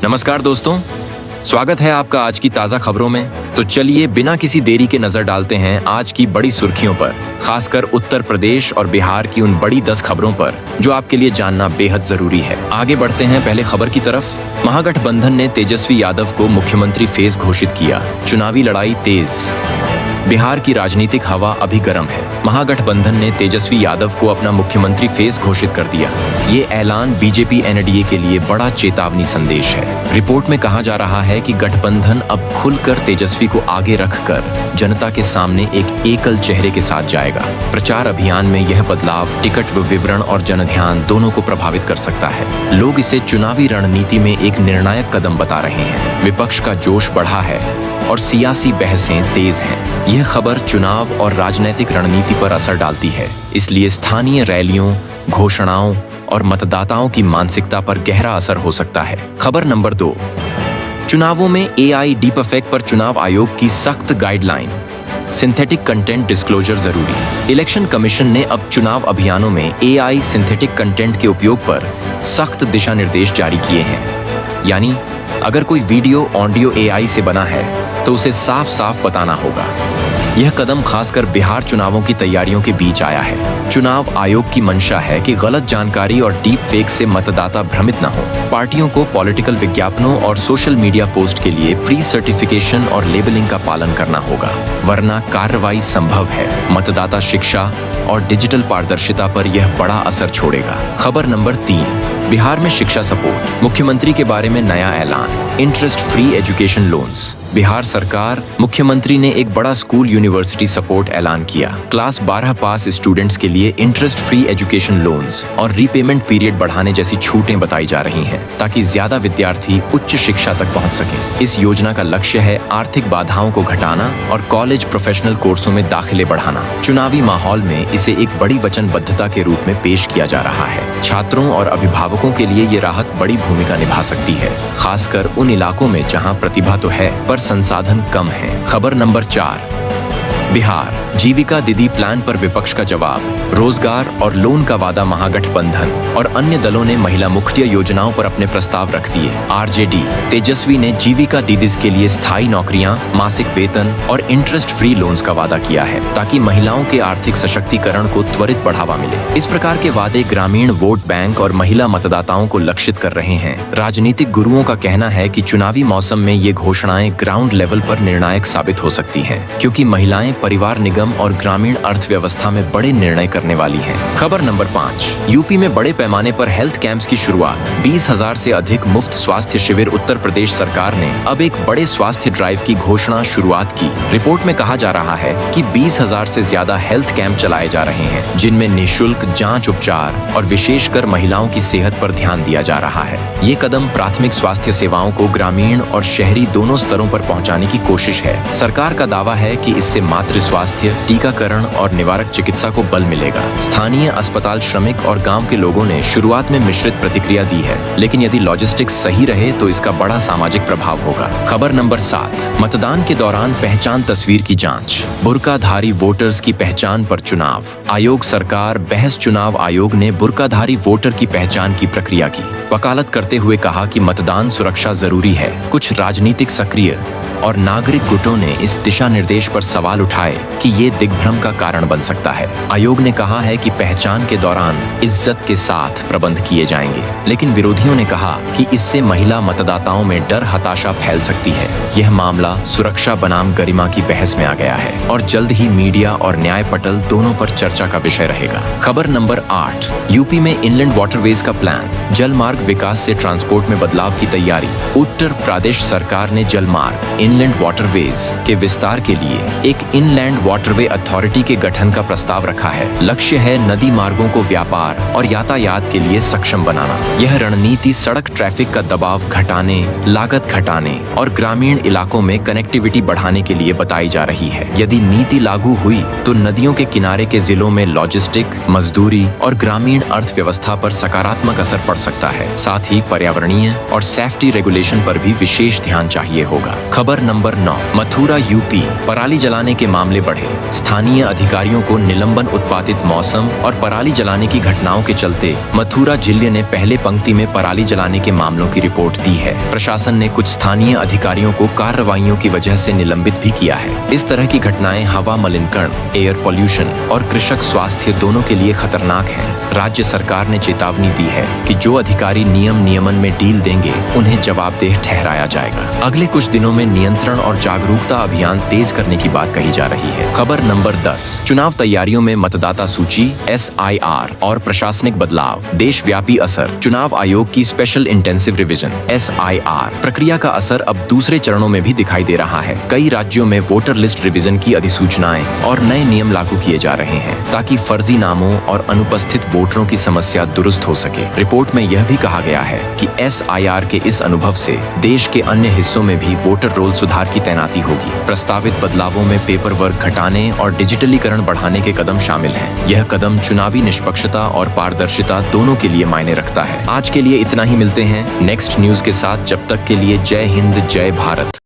नमस्कार दोस्तों, स्वागत है आपका आज की ताज़ा खबरों में। तो चलिए बिना किसी देरी के नजर डालते हैं आज की बड़ी सुर्खियों पर, खासकर उत्तर प्रदेश और बिहार की उन बड़ी 10 खबरों पर जो आपके लिए जानना बेहद जरूरी है। आगे बढ़ते हैं पहले खबर की तरफ। महागठबंधन ने तेजस्वी यादव को मुख्यमंत्री फेस घोषित किया, चुनावी लड़ाई तेज। बिहार की राजनीतिक हवा अभी गर्म है। महागठबंधन ने तेजस्वी यादव को अपना मुख्यमंत्री फेस घोषित कर दिया। ये ऐलान बीजेपी एनडीए के लिए बड़ा चेतावनी संदेश है। रिपोर्ट में कहा जा रहा है कि गठबंधन अब खुलकर तेजस्वी को आगे रखकर जनता के सामने एक एकल चेहरे के साथ जाएगा। प्रचार अभियान में यह बदलाव टिकट विवरण और जनध्यान दोनों को प्रभावित कर सकता है। लोग इसे चुनावी रणनीति में एक निर्णायक कदम बता रहे हैं। विपक्ष का जोश बढ़ा है और सियासी बहसें तेज हैं। यह खबर चुनाव और राजनीतिक रणनीति पर असर डालती है, इसलिए स्थानीय रैलियों, घोषणाओं और मतदाताओं की मानसिकता पर गहरा असर हो सकता है। खबर नंबर 2, चुनावों में एआई डीपफेक पर चुनाव आयोग की सख्त गाइडलाइन, सिंथेटिक कंटेंट डिस्क्लोजर जरूरी। इलेक्शन कमीशन ने अब चुनाव अभियानों में एआई सिंथेटिक कंटेंट के उपयोग पर सख्त दिशा निर्देश जारी किए हैं। यानी अगर कोई वीडियो ऑडियो एआई से बना है तो उसे साफ साफ बताना होगा। यह कदम खासकर बिहार चुनावों की तैयारियों के बीच आया है। चुनाव आयोग की मंशा है कि गलत जानकारी और डीप फेक से मतदाता भ्रमित न हो। पार्टियों को पॉलिटिकल विज्ञापनों और सोशल मीडिया पोस्ट के लिए प्री सर्टिफिकेशन और लेबलिंग का पालन करना होगा, वरना कार्रवाई संभव है। मतदाता शिक्षा और डिजिटल पारदर्शिता पर यह बड़ा असर छोड़ेगा। खबर नंबर 3, बिहार में शिक्षा सपोर्ट, मुख्यमंत्री के बारे में नया ऐलान, interest free education loans. Bihar सरकार मुख्यमंत्री ने एक बड़ा स्कूल यूनिवर्सिटी सपोर्ट ऐलान किया। क्लास 12 पास स्टूडेंट्स के लिए इंटरेस्ट फ्री एजुकेशन लोन्स और रीपेमेंट पीरियड बढ़ाने जैसी छूटें बताई जा रही हैं, ताकि ज्यादा विद्यार्थी उच्च शिक्षा तक पहुंच सकें। इस योजना का लक्ष्य है आर्थिक बाधाओं को घटाना और कॉलेज प्रोफेशनल कोर्सों में दाखिले बढ़ाना। चुनावी माहौल में इसे एक बड़ी वचनबद्धता के रूप में पेश किया जा रहा है। छात्रों और अभिभावकों के लिए ये राहत बड़ी भूमिका निभा सकती है, खासकर उन इलाकों में जहां प्रतिभा तो है पर संसाधन कम है। खबर नंबर 4, बिहार जीविका दीदी प्लान पर विपक्ष का जवाब, रोजगार और लोन का वादा। महागठबंधन और अन्य दलों ने महिला मुख्य योजनाओं पर अपने प्रस्ताव रख दिए। आरजेडी तेजस्वी ने जीविका दीदीज के लिए स्थायी नौकरियां, मासिक वेतन और इंटरेस्ट फ्री लोन्स का वादा किया है, ताकि महिलाओं के आर्थिक सशक्तिकरण को त्वरित बढ़ावा मिले। इस प्रकार के वादे ग्रामीण वोट बैंक और महिला मतदाताओं को लक्षित कर रहे हैं। राजनीतिक गुरुओं का कहना है कि चुनावी मौसम में ये घोषणाएं ग्राउंड लेवल पर निर्णायक साबित हो सकती हैं, क्योंकि महिलाएं परिवार निगम और ग्रामीण अर्थव्यवस्था में बड़े निर्णय करने वाली हैं। खबर नंबर 5, यूपी में बड़े पैमाने पर हेल्थ कैंप्स की शुरुआत। 20,000 से अधिक मुफ्त स्वास्थ्य शिविर। उत्तर प्रदेश सरकार ने अब एक बड़े स्वास्थ्य ड्राइव की घोषणा शुरुआत की। रिपोर्ट में कहा जा रहा है कि 20,000 से ज्यादा हेल्थ कैंप चलाए जा रहे हैं, जिनमें निःशुल्क जांच, उपचार और विशेषकर महिलाओं की सेहत पर ध्यान दिया जा रहा है। ये कदम प्राथमिक स्वास्थ्य सेवाओं को ग्रामीण और शहरी दोनों स्तरों पर पहुंचाने की कोशिश है। सरकार का दावा है कि इससे मातृ स्वास्थ्य, टीकाकरण और निवारक चिकित्सा को बल मिलेगा। स्थानीय अस्पताल, श्रमिक और गांव के लोगों ने शुरुआत में मिश्रित प्रतिक्रिया दी है, लेकिन यदि लॉजिस्टिक्स सही रहे तो इसका बड़ा सामाजिक प्रभाव होगा। खबर नंबर 7, मतदान के दौरान पहचान तस्वीर की जांच, बुर्काधारी वोटर्स की पहचान पर चुनाव आयोग सरकार बहस। चुनाव आयोग ने बुर्काधारी वोटर की पहचान की प्रक्रिया की वकालत करते हुए कहा कि मतदान सुरक्षा जरूरी है। कुछ राजनीतिक सक्रिय और नागरिक गुटों ने इस दिशा निर्देश पर सवाल उठाए कि ये दिग्भ्रम का कारण बन सकता है। आयोग ने कहा है कि पहचान के दौरान इज्जत के साथ प्रबंध किए जाएंगे, लेकिन विरोधियों ने कहा कि इससे महिला मतदाताओं में डर, हताशा फैल सकती है। यह मामला सुरक्षा बनाम गरिमा की बहस में आ गया है और जल्द ही मीडिया और न्याय पटल दोनों पर चर्चा का विषय रहेगा। खबर नंबर 8, यूपी में इनलैंड वाटरवेज का प्लान, जलमार्ग विकास से ट्रांसपोर्ट में बदलाव की तैयारी। उत्तर प्रदेश सरकार ने जलमार्ग, इनलैंड वाटरवेज के विस्तार के लिए एक इनलैंड वाटरवे अथॉरिटी के गठन का प्रस्ताव रखा है। लक्ष्य है नदी मार्गों को व्यापार और यातायात के लिए सक्षम बनाना। यह रणनीति सड़क ट्रैफिक का दबाव घटाने, लागत घटाने और ग्रामीण इलाकों में कनेक्टिविटी बढ़ाने के लिए बताई जा रही है। यदि नीति लागू हुई तो नदियों के किनारे के जिलों में लॉजिस्टिक, मजदूरी और ग्रामीण अर्थव्यवस्था पर सकारात्मक असर पड़ सकता है। साथ ही पर्यावरणीय और सेफ्टी रेगुलेशन पर भी विशेष ध्यान चाहिए होगा। खबर नंबर 9, मथुरा यूपी, पराली जलाने के मामले बढ़े। स्थानीय अधिकारियों को निलंबन, उत्पादित मौसम और पराली जलाने की घटनाओं के चलते मथुरा जिले ने पहले पंक्ति में पराली जलाने के मामलों की रिपोर्ट दी है। प्रशासन ने कुछ स्थानीय अधिकारियों को कार्रवाइयों की वजह से निलंबित भी किया है। इस तरह की घटनाएं हवा मलिनीकरण, एयर पॉल्यूशन और कृषक स्वास्थ्य दोनों के लिए खतरनाक है। राज्य सरकार ने चेतावनी दी है कि जो अधिकारी नियमन में ढील देंगे उन्हें जवाबदेह ठहराया जाएगा। अगले कुछ दिनों में नियंत्रण और जागरूकता अभियान तेज करने की बात कही जा रही है। खबर नंबर 10, चुनाव तैयारियों में मतदाता सूची SIR और प्रशासनिक बदलाव, देशव्यापी असर। चुनाव आयोग की स्पेशल इंटेंसिव रिवीजन SIR प्रक्रिया का असर अब दूसरे चरणों में भी दिखाई दे रहा है। कई राज्यों में वोटर लिस्ट रिवीजन की अधिसूचनाएं और नए नियम लागू किए जा रहे हैं ताकि फर्जी नामों और अनुपस्थित वोटरों की समस्या दुरुस्त हो सके। रिपोर्ट में यह भी कहा गया है कि SIR के इस अनुभव से देश के अन्य हिस्सों में भी वोटर रोल सुधार की तैनाती होगी। प्रस्तावित बदलावों में पेपर वर्क घटाने और डिजिटलीकरण बढ़ाने के कदम शामिल हैं। यह कदम चुनावी निष्पक्षता और पारदर्शिता दोनों के लिए मायने रखता है। आज के लिए इतना ही, मिलते हैं नेक्स्ट न्यूज के साथ। जब तक के लिए जय हिंद, जय भारत।